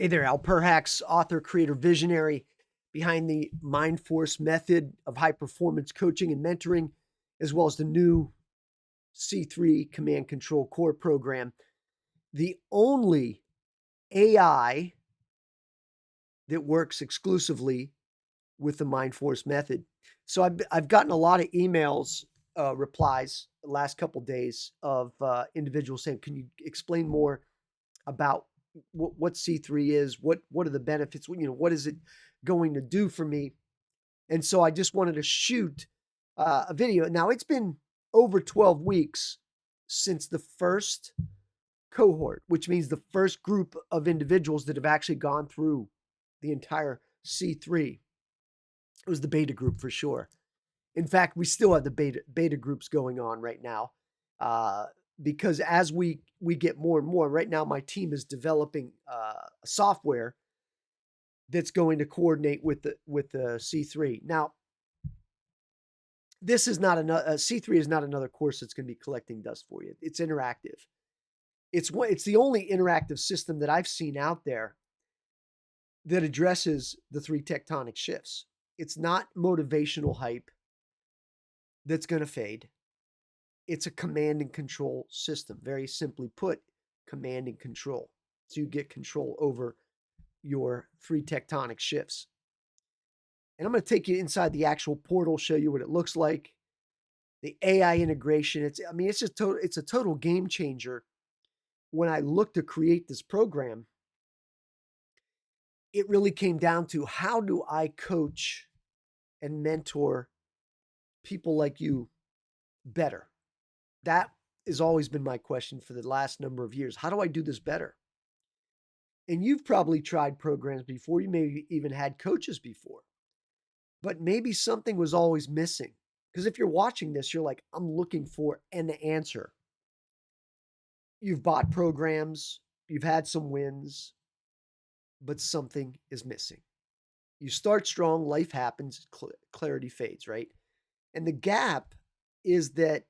Hey there, Al Perhacs, author, creator, visionary behind the Mind Force method of high performance coaching and mentoring, as well as the new C3 Command Control Core program. The only AI that works exclusively with the Mind Force method. So I've gotten a lot of emails, replies the last couple of days of individuals saying, "Can you explain more about what C3 is? What are the benefits? What is it going to do for me?" And so I just wanted to shoot a video. Now it's been over 12 weeks since the first cohort, which means the first group of individuals that have actually gone through the entire C3. It was the beta group for sure. In fact, we still have the beta groups going on right now, uh, because as we get more and more. Right now, my team is developing software that's going to coordinate with the C3. Now, this is not another C3 is not another course that's going to be collecting dust for you. It's interactive. It's the only interactive system that I've seen out there that addresses the three tectonic shifts. It's not motivational hype that's going to fade. It's a command and control system. Very simply put, command and control. So you get control over your three tectonic shifts. And I'm going to take you inside the actual portal, show you what it looks like. The AI integration. It's a total game changer. When I looked to create this program, it really came down to how do I coach and mentor people like you better? That has always been my question for the last number of years. How do I do this better? And you've probably tried programs before. You maybe even had coaches before, but maybe something was always missing. Because if you're watching this, you're like, I'm looking for an answer. You've bought programs, you've had some wins, but something is missing. You start strong, life happens, clarity fades, right? And the gap is that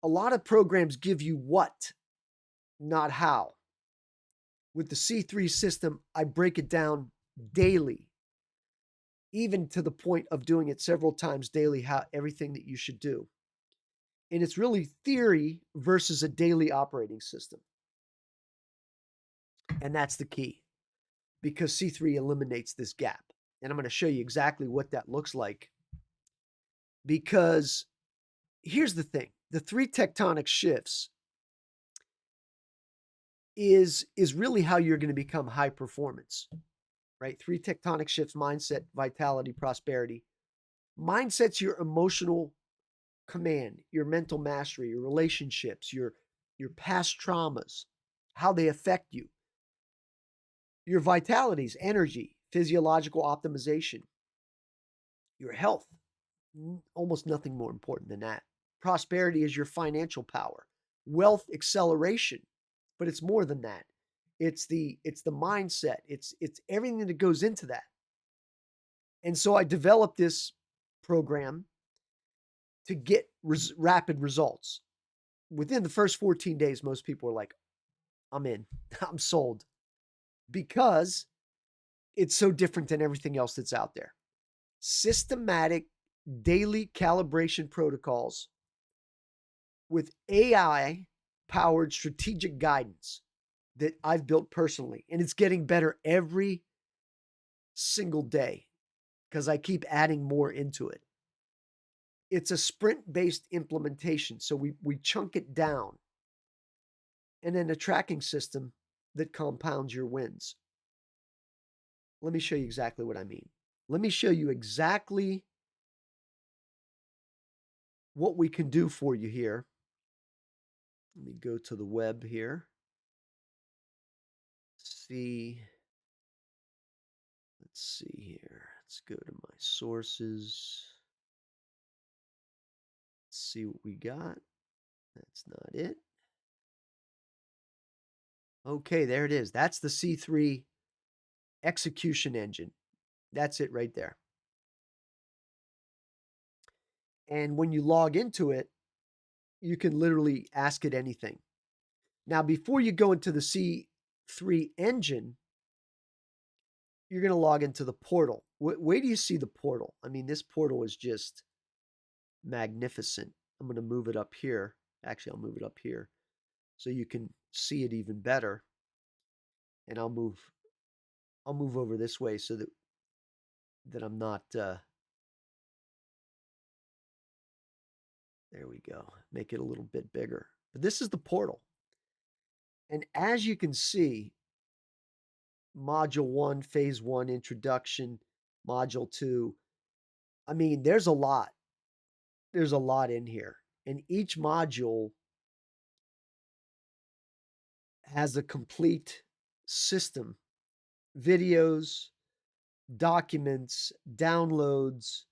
a lot of programs give you what, not how. With the C3 system, I break it down daily, even to the point of doing it several times daily, how everything that you should do. And it's really theory versus a daily operating system. And that's the key because C3 eliminates this gap. And I'm going to show you exactly what that looks like. Because here's the thing, the three tectonic shifts is really how you're going to become high performance, right? Three tectonic shifts: mindset, vitality, prosperity. Mindset's your emotional command, your mental mastery, your relationships, your past traumas, how they affect you. Your vitality's energy, physiological optimization. Your health, almost nothing more important than that. Prosperity is your financial power. Wealth acceleration, but it's more than that. It's the mindset. It's everything that goes into that. And so I developed this program to get rapid results. Within the first 14 days, most people are like, I'm in, I'm sold, because it's so different than everything else that's out there. Systematic daily calibration protocols with AI powered strategic guidance that I've built personally. And it's getting better every single day because I keep adding more into it. It's a sprint based implementation. So we chunk it down, and then a tracking system that compounds your wins. Let me show you exactly what I mean. Let me show you exactly what we can do for you here. Let me go to the web here. See. Let's see here. Let's go to my sources. Let's see what we got. That's not it. Okay, there it is. That's the C3 execution engine. That's it right there. And when you log into it, you can literally ask it anything. Now, before you go into the C3 engine, you're going to log into the portal. Where do you see the portal? I mean, this portal is just magnificent. I'm going to move it up here. Actually, I'll move it up here so you can see it even better. And I'll move over this way so that I'm not there we go. Make it a little bit bigger. But this is the portal. And as you can see, module 1, phase 1 introduction, module 2. I mean, there's a lot. There's a lot in here. And each module has a complete system, videos, documents, downloads,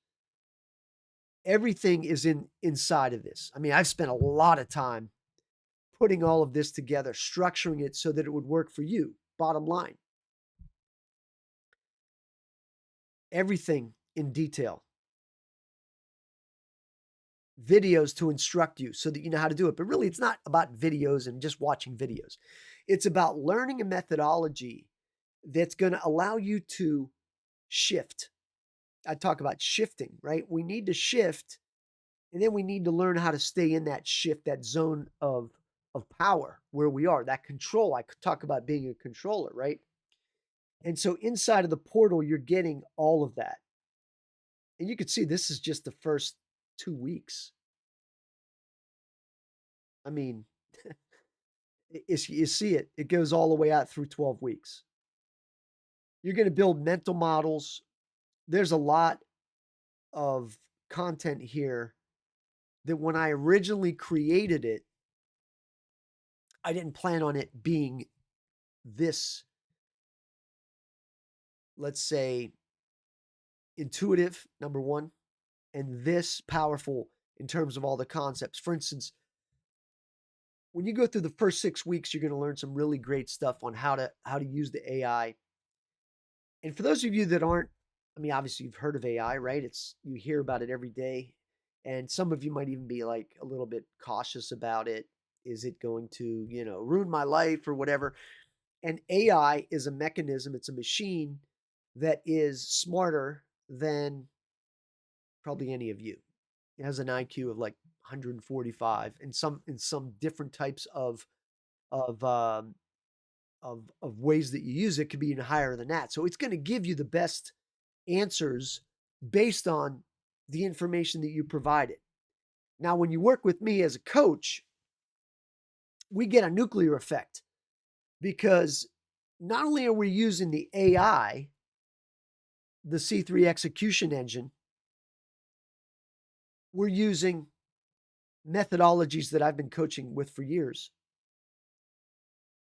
everything is inside of this. I mean, I've spent a lot of time putting all of this together, structuring it so that it would work for you. Bottom line, everything in detail. Videos to instruct you so that you know how to do it. But really, it's not about videos and just watching videos. It's about learning a methodology that's going to allow you to shift. I talk about shifting, right? We need to shift, and then we need to learn how to stay in that shift, that zone of power where we are, that control. I could talk about being a controller, right? And so inside of the portal, you're getting all of that. And you can see this is just the first 2 weeks. I mean, you see it. It goes all the way out through 12 weeks. You're going to build mental models. There's a lot of content here that when I originally created it, I didn't plan on it being this, let's say, intuitive, number one, and this powerful in terms of all the concepts. For instance, when you go through the first 6 weeks, you're going to learn some really great stuff on how to use the AI. And for those of you that aren't, I mean, obviously you've heard of AI, right? You hear about it every day. And some of you might even be like a little bit cautious about it. Is it going to, ruin my life or whatever? And AI is a mechanism, it's a machine that is smarter than probably any of you. It has an IQ of like 145, and some different types of um, of ways that you use it could be even higher than that. So it's going to give you the best answers based on the information that you provided. Now, when you work with me as a coach, we get a nuclear effect because not only are we using the AI, the C3 execution engine, we're using methodologies that I've been coaching with for years.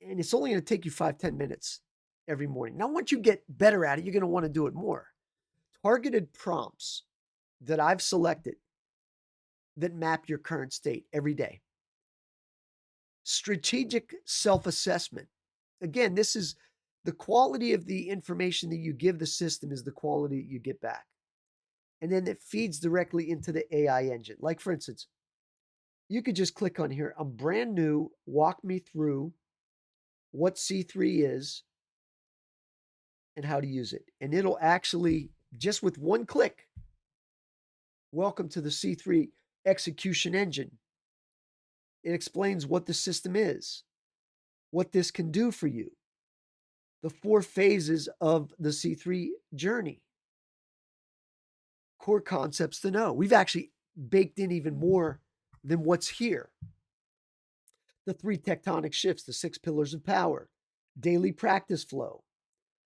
And it's only going to take you 5-10 minutes every morning. Now, once you get better at it, you're going to want to do it more. Targeted prompts that I've selected that map your current state every day. Strategic self-assessment. Again, this is the quality of the information that you give the system is the quality that you get back. And then it feeds directly into the AI engine. Like, for instance, you could just click on here. I'm brand new. Walk me through what C3 is and how to use it. And it'll actually, just with one click, welcome to the C3 execution engine. It explains what the system is, what this can do for you, the 4 phases of the C3 journey, core concepts to know. We've actually baked in even more than what's here. The 3 tectonic shifts, the 6 pillars of power, daily practice flow,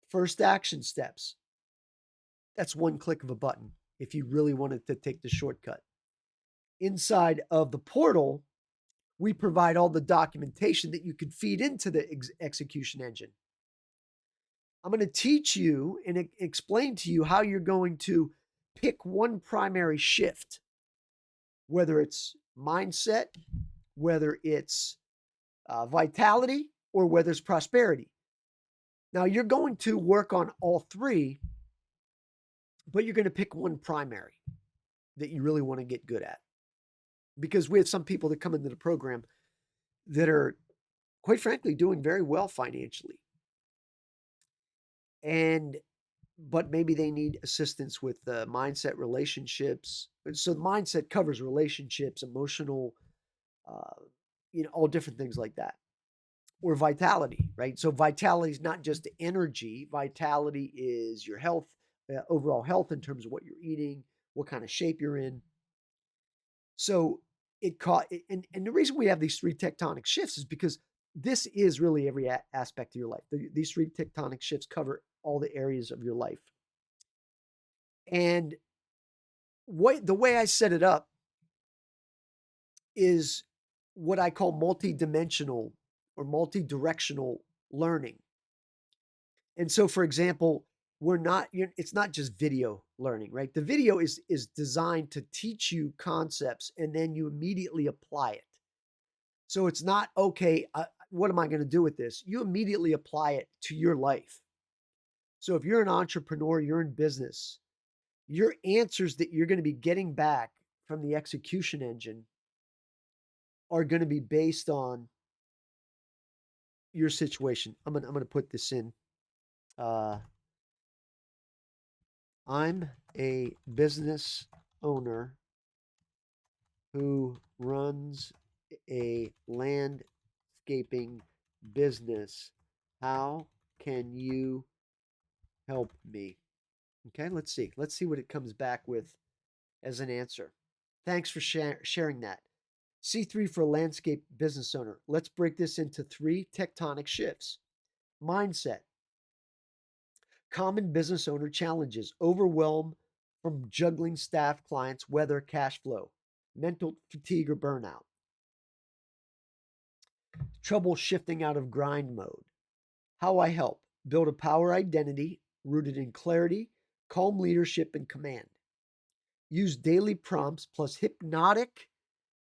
first action steps. That's one click of a button if you really wanted to take the shortcut. Inside of the portal, we provide all the documentation that you could feed into the execution engine. I'm going to teach you and explain to you how you're going to pick one primary shift, whether it's mindset, whether it's vitality, or whether it's prosperity. Now, you're going to work on all 3, but you're going to pick one primary that you really want to get good at. Because we have some people that come into the program that are, quite frankly, doing very well financially. And but maybe they need assistance with mindset, relationships. So mindset covers relationships, emotional, uh, all different things like that. Or vitality, right? So vitality is not just energy. Vitality is your health, overall health in terms of what you're eating, what kind of shape you're in. So it caught, and the reason we have these three tectonic shifts is because this is really every aspect of your life. These three tectonic shifts cover all the areas of your life. And the way I set it up is what I call multi-dimensional or multi-directional learning. And so, for example, it's not just video learning, right? The video is designed to teach you concepts and then you immediately apply it. So it's not, okay, what am I going to do with this? You immediately apply it to your life. So if you're an entrepreneur, you're in business, your answers that you're going to be getting back from the execution engine are going to be based on your situation. I'm gonna put this in. Uh, I'm a business owner who runs a landscaping business. How can you help me? Okay, let's see. Let's see what it comes back with as an answer. Thanks for sharing that. C3 for a landscape business owner. Let's break this into three tectonic shifts. Mindset. Common business owner challenges: overwhelm from juggling staff, clients, weather, cash flow, mental fatigue or burnout, trouble shifting out of grind mode. How I help: build a power identity rooted in clarity, calm leadership, and command. Use daily prompts plus hypnotic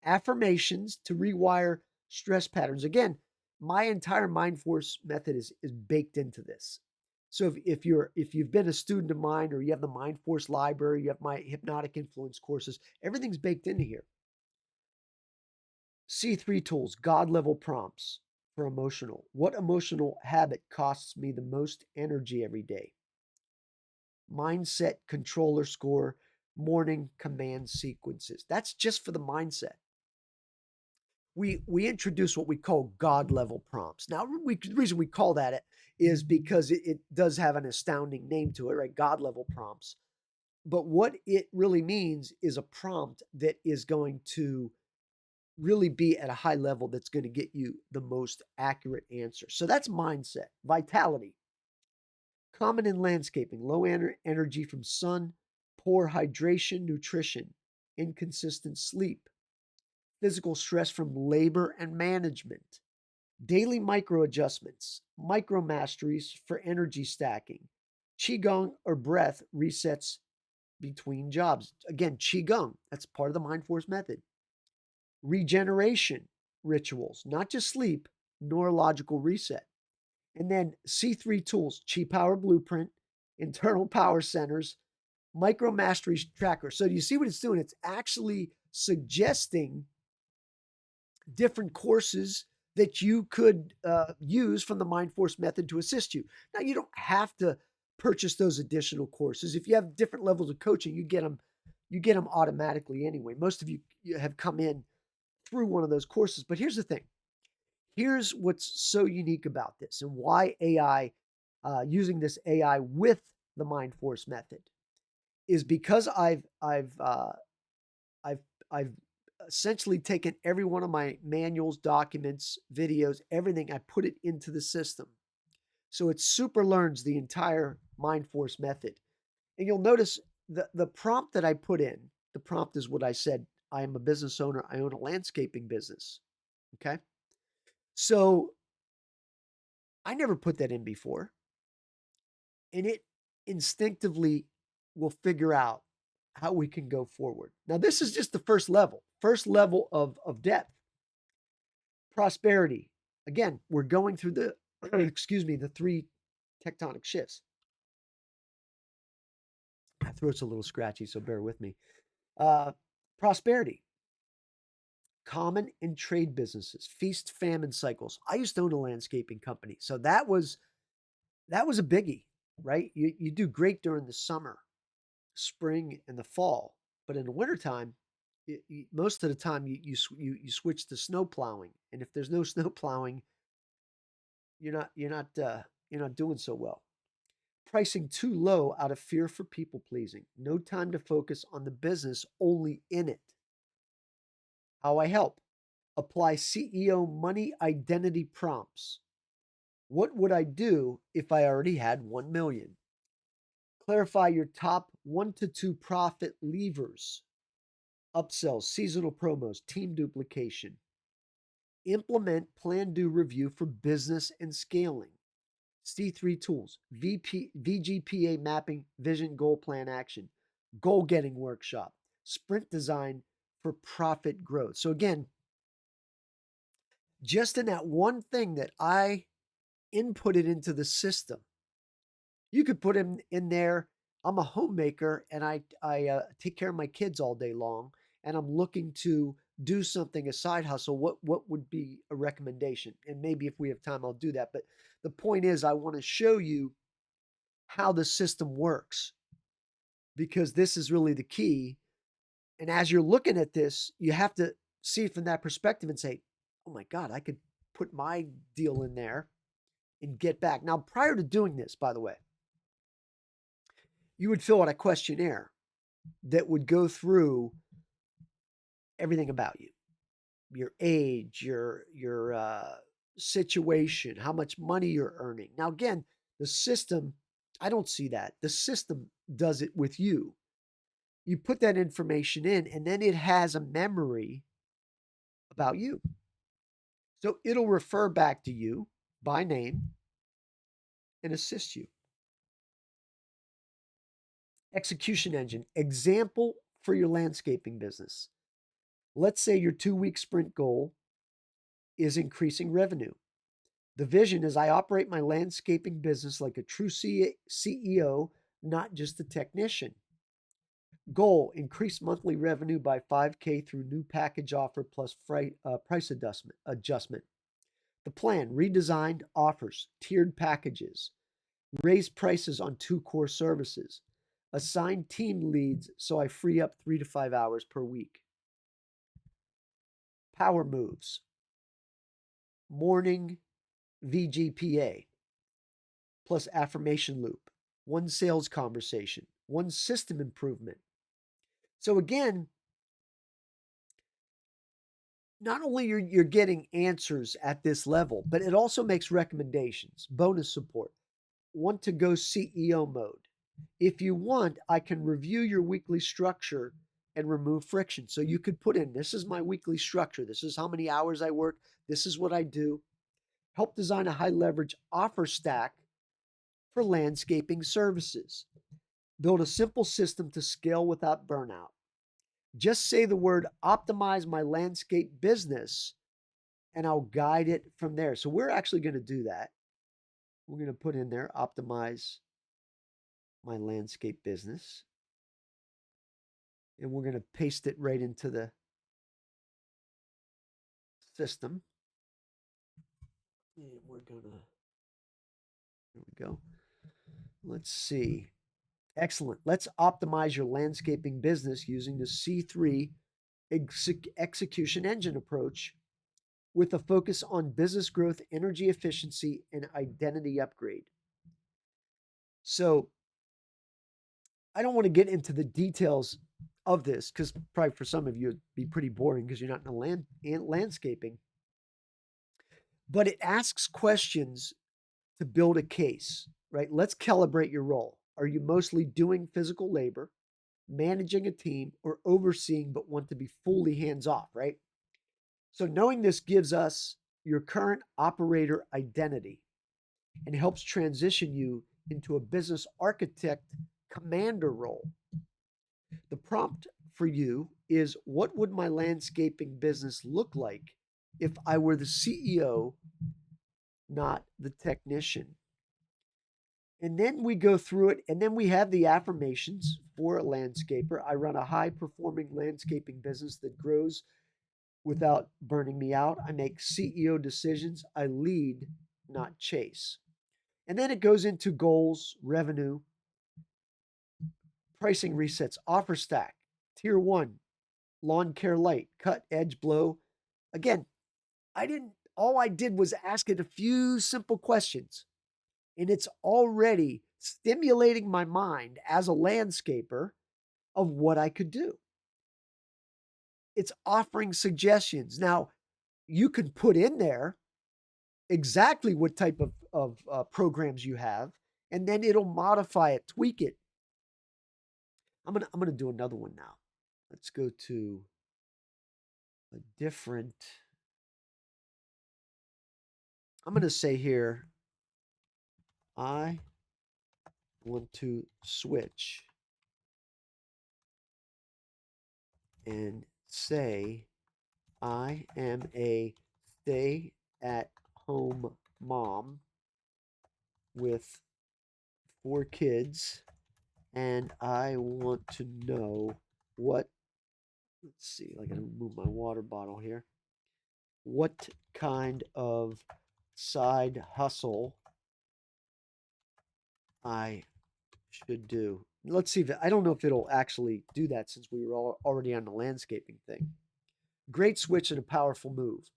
affirmations to rewire stress patterns. Again, my entire Mind Force method is baked into this. So if you've been a student of mine or you have the Mind Force library, you have my hypnotic influence courses, everything's baked into here. C3 tools, God level prompts for emotional. What emotional habit costs me the most energy every day? Mindset controller score, morning command sequences. That's just for the mindset. We introduce what we call God level prompts. Now, the reason we call that it is because it does have an astounding name to it, right? God level prompts. But what it really means is a prompt that is going to really be at a high level that's going to get you the most accurate answer. So that's mindset. Vitality. Common in landscaping: low energy from sun, poor hydration, nutrition, inconsistent sleep, physical stress from labor and management, daily micro adjustments, micro masteries for energy stacking, qigong or breath resets between jobs. Again, qigong, that's part of the Mind Force method. Regeneration rituals, not just sleep, neurological reset. And then C3 tools: Chi Power Blueprint, internal power centers, micro mastery tracker. So do you see what it's doing? It's actually suggesting different courses that you could use from the Mind Force method to assist you. Now, you don't have to purchase those additional courses. If you have different levels of coaching, you get them automatically anyway. Most of you have come in through one of those courses. But here's the thing. Here's what's so unique about this and why AI, using this AI with the Mind Force method, is because I've I've essentially taken every one of my manuals, documents, videos, everything. I put it into the system, so it super learns the entire Mind Force method. And you'll notice the prompt that I put in. The prompt is what I said. I am a business owner. I own a landscaping business. Okay, so I never put that in before, and it instinctively will figure out how we can go forward. Now, this is just the first level of depth. Prosperity. Again, we're going through the, excuse me, the three tectonic shifts. My throat's a little scratchy, so bear with me. Prosperity. Common in trade businesses, feast famine cycles. I used to own a landscaping company, so that was a biggie. right? You do great during the summer, spring, and the fall, but in the wintertime, most of the time you switch to snow plowing, and if there's no snow plowing, you're not doing so well. Pricing too low out of fear for people pleasing. No time to focus on the business, only in it. How I help. Apply CEO money identity prompts. What would I do if I already had 1 million? Clarify your top 1 to 2 profit levers. Upsells, seasonal promos, team duplication. Implement plan do review for business and scaling. C3 tools, VGPA mapping, vision, goal, plan, action, goal getting workshop, sprint design for profit growth. So, again, just in that one thing that I inputted into the system, you could put in there. I'm a homemaker and I take care of my kids all day long, and I'm looking to do something, a side hustle. What would be a recommendation? And maybe if we have time, I'll do that. But the point is, I want to show you how the system works, because this is really the key. And as you're looking at this, you have to see it from that perspective and say, oh my God, I could put my deal in there and get back. Now, prior to doing this, by the way, you would fill out a questionnaire that would go through everything about you, your age, your situation, how much money you're earning. Now, again, the system, I don't see that. The system does it with you. You put that information in, and then it has a memory about you. So it'll refer back to you by name and assist you. Execution engine, example for your landscaping business. Let's say your 2 week sprint goal is increasing revenue. The vision is I operate my landscaping business like a true CEO, not just a technician. Goal, increase monthly revenue by 5K through new package offer plus price adjustment. The plan, redesigned offers, tiered packages, raise prices on 2 core services, assign team leads so I free up 3 to 5 hours per week. Power moves, morning VGPA plus affirmation loop, one sales conversation, one system improvement. So again, not only you're getting answers at this level, but it also makes recommendations, bonus support. Want to go CEO mode? If you want, I can review your weekly structure and remove friction. So you could put in, this is my weekly structure. This is how many hours I work. This is what I do. Help design a high leverage offer stack for landscaping services. Build a simple system to scale without burnout. Just say the word optimize my landscape business and I'll guide it from there. So we're actually going to do that. We're going to put in there optimize my landscape business. And we're going to paste it right into the system. And we're going to, there we go. Let's see. Excellent. Let's optimize your landscaping business using the C3 execution engine approach with a focus on business growth, energy efficiency, and identity upgrade. So I don't want to get into the details of this because probably for some of you it'd be pretty boring because you're not in landscaping. But it asks questions to build a case, right? Let's calibrate your role. Are you mostly doing physical labor, managing a team, or overseeing but want to be fully hands off, right? So knowing this gives us your current operator identity and helps transition you into a business architect commander role. The prompt for you is, what would my landscaping business look like if I were the CEO, not the technician? And then we go through it, and then we have the affirmations for a landscaper. I run a high performing landscaping business that grows without burning me out. I make CEO decisions. I lead, not chase. And then it goes into goals, revenue, pricing resets, offer stack, tier one, lawn care light, cut, edge, blow. Again, all I did was ask it a few simple questions, and it's already stimulating my mind as a landscaper of what I could do. It's offering suggestions. Now, you can put in there exactly what type of programs you have, and then it'll modify it, tweak it. I'm gonna do another one now. Let's go to a different. I'm gonna say here, I want to switch and say I am a stay at home mom with 4 kids, and I want to know what, let's see, I gotta move my water bottle here. What kind of side hustle I should do. Let's see if I don't know if it'll actually do that since we were already on the landscaping thing. Great switch and a powerful move.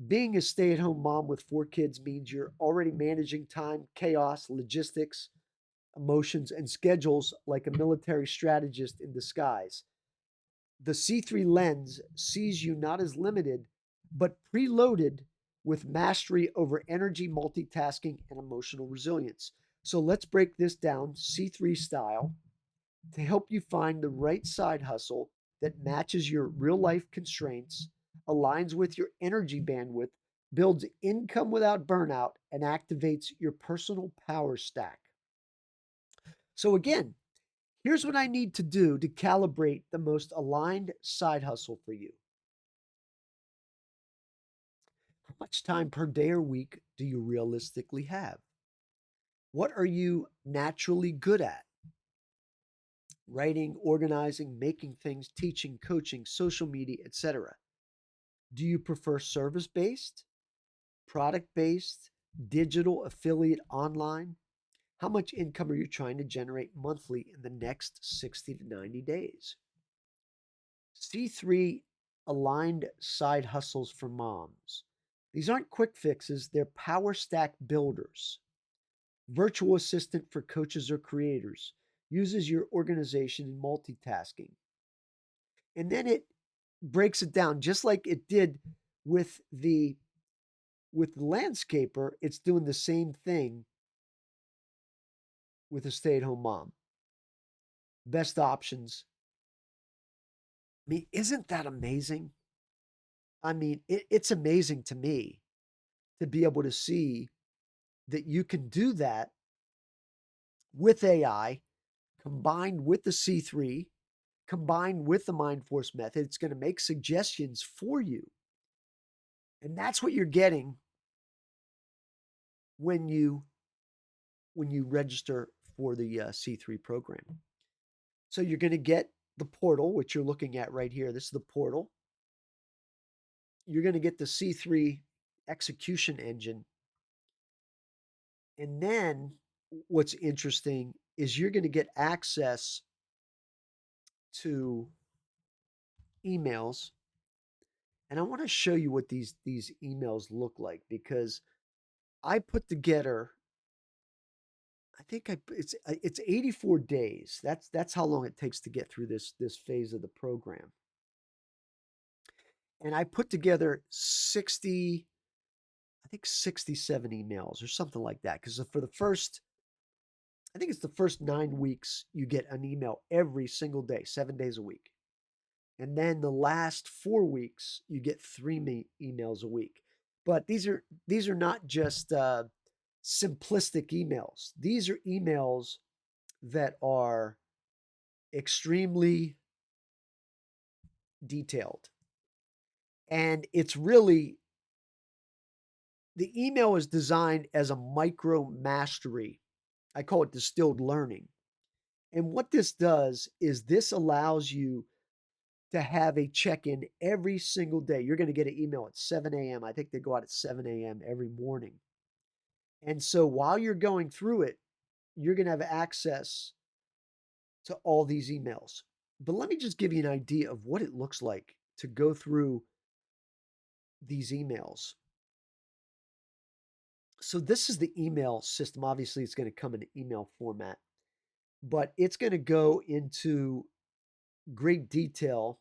Being a stay at home mom with 4 kids means you're already managing time, chaos, logistics, emotions, and schedules like a military strategist in disguise. The C3 lens sees you not as limited, but preloaded with mastery over energy, multitasking, and emotional resilience. So let's break this down C3 style to help you find the right side hustle that matches your real life constraints, aligns with your energy bandwidth, builds income without burnout, and activates your personal power stack. So, again, here's what I need to do to calibrate the most aligned side hustle for you. How much time per day or week do you realistically have? What are you naturally good at? Writing, organizing, making things, teaching, coaching, social media, etc. Do you prefer service based, product based, digital, affiliate, online? How much income are you trying to generate monthly in the next 60 to 90 days? C3 aligned side hustles for moms. These aren't quick fixes, they're power stack builders. Virtual assistant for coaches or creators uses your organization in multitasking. And then it breaks it down just like it did with the landscaper. It's doing the same thing with a stay-at-home mom. Best options. I mean, isn't that amazing? I mean, it's amazing to me to be able to see that you can do that with AI combined with the C3, combined with the Mind Force method. It's going to make suggestions for you. And that's what you're getting when you register for the C3 program. So you're going to get the portal, which you're looking at right here. This is the portal. You're going to get the C3 execution engine. And then what's interesting is you're going to get access to emails. And I want to show you what these emails look like because I put together, I think it's 84 days. That's how long it takes to get through this phase of the program. And I put together 60, I think 67 emails or something like that. Because for the first, I think it's the first 9 weeks, you get an email every single day, 7 days a week. And then the last 4 weeks, you get 3 emails a week. But these are not just simplistic emails. These are emails that are extremely detailed. And it's really, the email is designed as a micro mastery. I call it distilled learning. And what this does is this allows you to have a check in every single day. You're going to get an email at 7 a.m. I think they go out at 7 a.m. every morning. And so while you're going through it, you're going to have access to all these emails. But let me just give you an idea of what it looks like to go through these emails. So this is the email system. Obviously, it's going to come in an email format, but it's going to go into great detail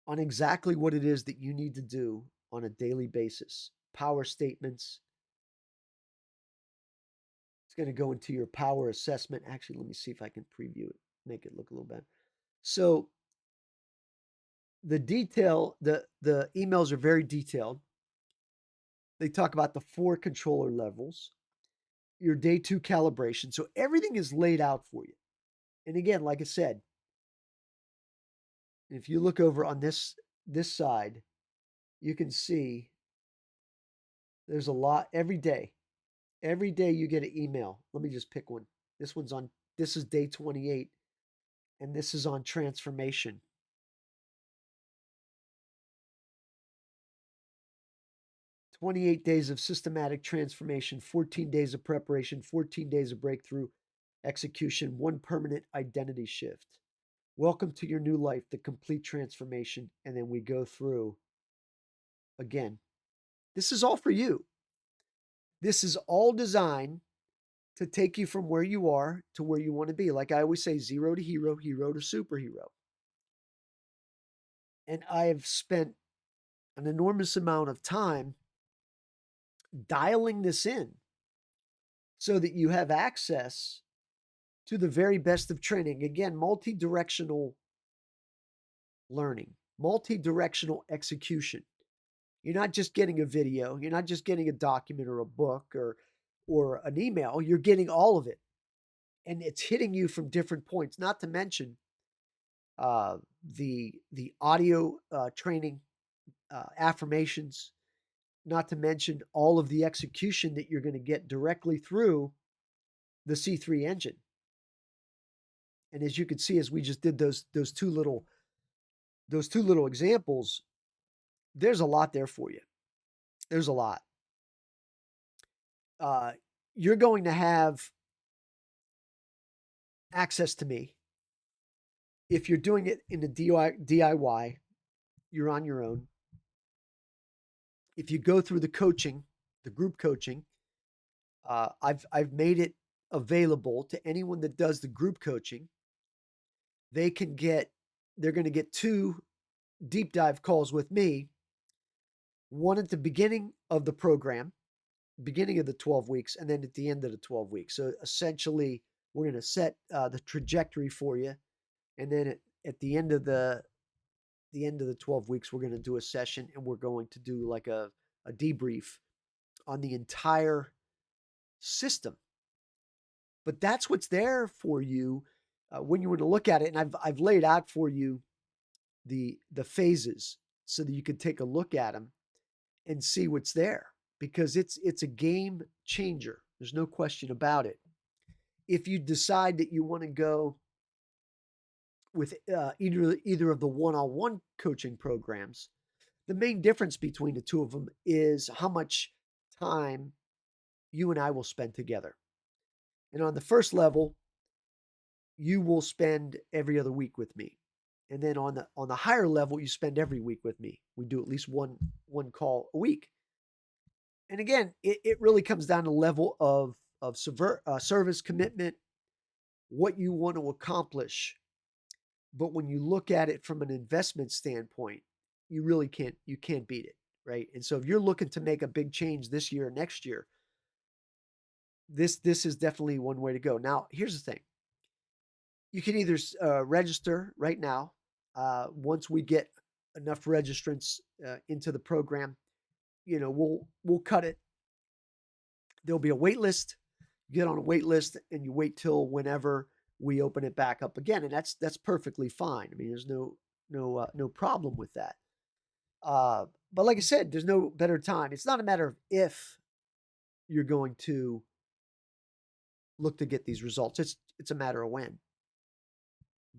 on exactly what it is that you need to do on a daily basis. Power statements. It's going to go into your power assessment. Actually, let me see if I can preview it, make it look a little better. So the emails are very detailed. They talk about the 4 controller levels, your day 2 calibration. So everything is laid out for you. And again, like I said, if you look over on this side, you can see there's a lot every day. Every day you get an email. Let me just pick one. This is day 28, and this is on transformation. 28 days of systematic transformation, 14 days of preparation, 14 days of breakthrough execution, 1 permanent identity shift. Welcome to your new life, the complete transformation. And then we go through again. This is all for you. This is all designed to take you from where you are to where you want to be. Like I always say, 0 to hero, hero to superhero. And I have spent an enormous amount of time dialing this in so that you have access to the very best of training. Again, multi directional learning, multi directional execution. You're not just getting a video, you're not just getting a document or a book or an email, you're getting all of it. And it's hitting you from different points, not to mention the audio training, affirmations, not to mention all of the execution that you're going to get directly through the C3 engine. And as you can see, as we just did those two little examples, there's a lot there for you. There's a lot. You're going to have access to me. If you're doing it in the DIY, you're on your own. If you go through the coaching, the group coaching, I've made it available to anyone that does the group coaching. They're going to get 2 deep dive calls with me, one at the beginning of the program, beginning of the 12 weeks, and then at the end of the 12 weeks. So essentially, we're going to set the trajectory for you, and then at the end of the 12 weeks, we're going to do a session, and we're going to do like a debrief on the entire system. But that's what's there for you when you want to look at it. And I've laid out for you the phases so that you can take a look at them and see what's there, because it's a game changer. There's no question about it. If you decide that you want to go with either of the one-on-one coaching programs, the main difference between the two of them is how much time you and I will spend together. And on the first level, you will spend every other week with me. And then on the higher level, you spend every week with me. We do at least one call a week. And again, it really comes down to level of service commitment, what you want to accomplish. But when you look at it from an investment standpoint, you really can't beat it, right? And so if you're looking to make a big change this year or next year, this is definitely one way to go. Now, here's the thing. You can either register right now. Once we get enough registrants into the program, we'll cut it. There'll be a wait list. You get on a wait list and you wait till whenever we open it back up again, and that's perfectly fine. I mean, there's no problem with that. But like I said, there's no better time. It's not a matter of if you're going to look to get these results. It's a matter of when.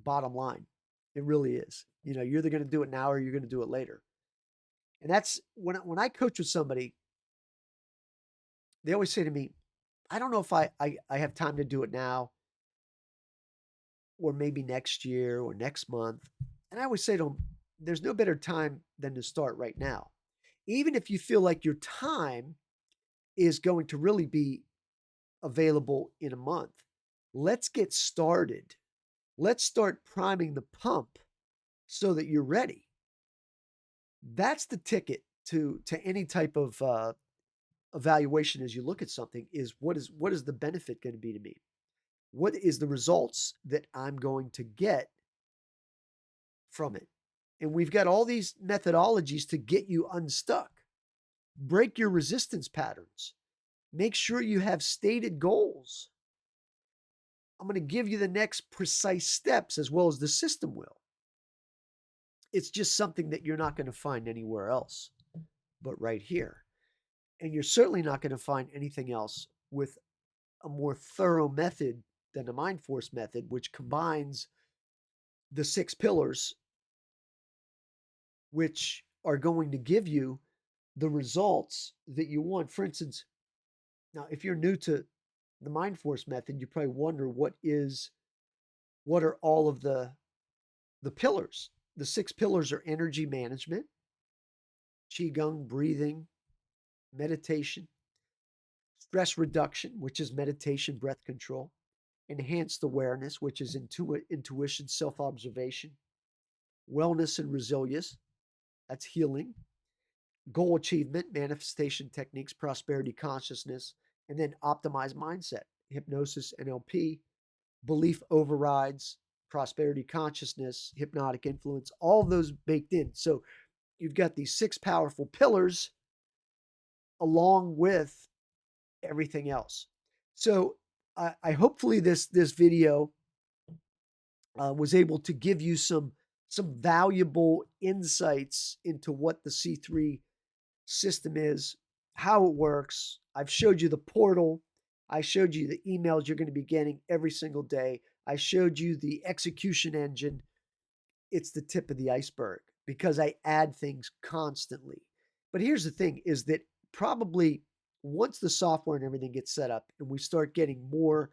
Bottom line, it really is. You're either going to do it now or you're going to do it later. And that's when I coach with somebody, they always say to me, I don't know if I have time to do it now or maybe next year or next month. And I always say to them, there's no better time than to start right now. Even if you feel like your time is going to really be available in a month, let's get started. Let's start priming the pump so that you're ready. That's the ticket to any type of evaluation as you look at something is what is the benefit going to be to me? What is the results that I'm going to get from it? And we've got all these methodologies to get you unstuck. Break your resistance patterns. Make sure you have stated goals. I'm going to give you the next precise steps as well as the system will. It's just something that you're not going to find anywhere else but right here. And you're certainly not going to find anything else with a more thorough method than the Mind Force method, which combines the 6 pillars, which are going to give you the results that you want. For instance, now if you're new to the Mind Force method, you probably wonder what are all of the pillars. The 6 pillars are energy management, qigong, breathing, meditation, stress reduction, which is meditation, breath control, enhanced awareness, which is intuition, self observation, wellness and resilience, that's healing, goal achievement, manifestation techniques, prosperity consciousness, and then optimized mindset, hypnosis, NLP, belief overrides, prosperity consciousness, hypnotic influence, all of those baked in. So you've got these 6 powerful pillars along with everything else. So I hopefully this video was able to give you some valuable insights into what the C3 system is, how it works. I've showed you the portal. I showed you the emails you're going to be getting every single day. I showed you the execution engine. It's the tip of the iceberg because I add things constantly. But here's the thing is that probably once the software and everything gets set up and we start getting more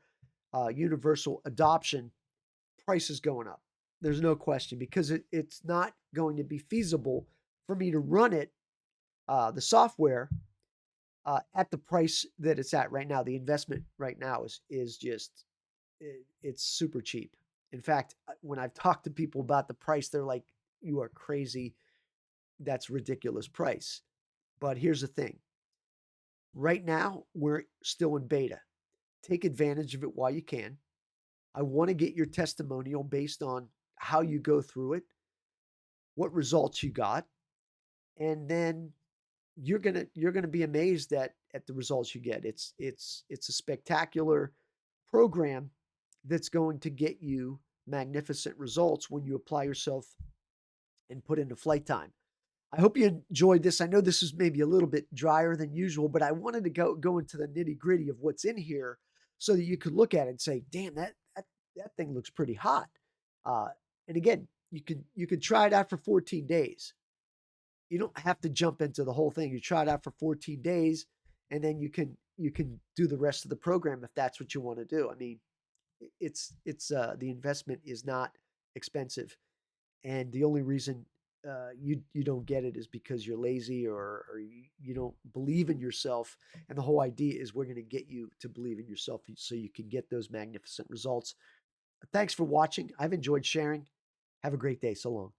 universal adoption, price is going up. There's no question because it's not going to be feasible for me to run it, the software, at the price that it's at right now. The investment right now is just it's super cheap. In fact, when I've talked to people about the price, they're like, "You are crazy. That's ridiculous price." But here's the thing. Right now, we're still in beta. Take advantage of it while you can. I want to get your testimonial based on how you go through it, what results you got, and then you're gonna be amazed at the results you get. It's a spectacular program that's going to get you magnificent results when you apply yourself and put into flight time. I hope you enjoyed this. I know this is maybe a little bit drier than usual, but I wanted to go into the nitty gritty of what's in here so that you could look at it and say, "Damn, that thing looks pretty hot." Uh, and again, you could try it out for 14 days. You don't have to jump into the whole thing. You try it out for 14 days, and then you can do the rest of the program if that's what you want to do. I mean, it's the investment is not expensive, and the only reason you don't get it is because you're lazy or you don't believe in yourself. And the whole idea is we're going to get you to believe in yourself so you can get those magnificent results. Thanks for watching. I've enjoyed sharing. Have a great day. So long.